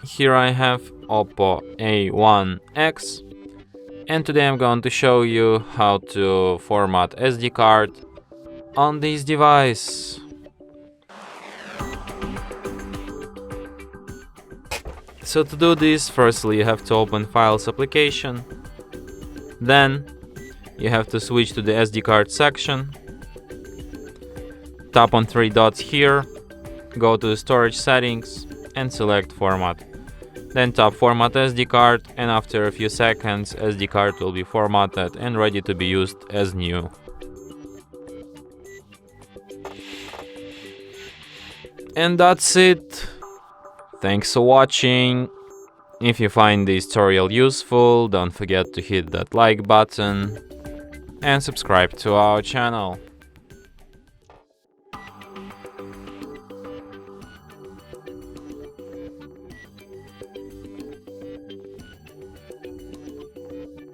Here I have Oppo A1x, and today I'm going to show you how to format SD card on this device. So to do this, firstly you have to open Files application, then you have to switch to the SD card section, tap on three dots here, go to the storage settings and select Format. Then tap Format SD card, and after a few seconds SD card will be formatted and ready to be used as new. And that's it. Thanks for watching. If you find this tutorial useful, don't forget to hit that like button and subscribe to our channel.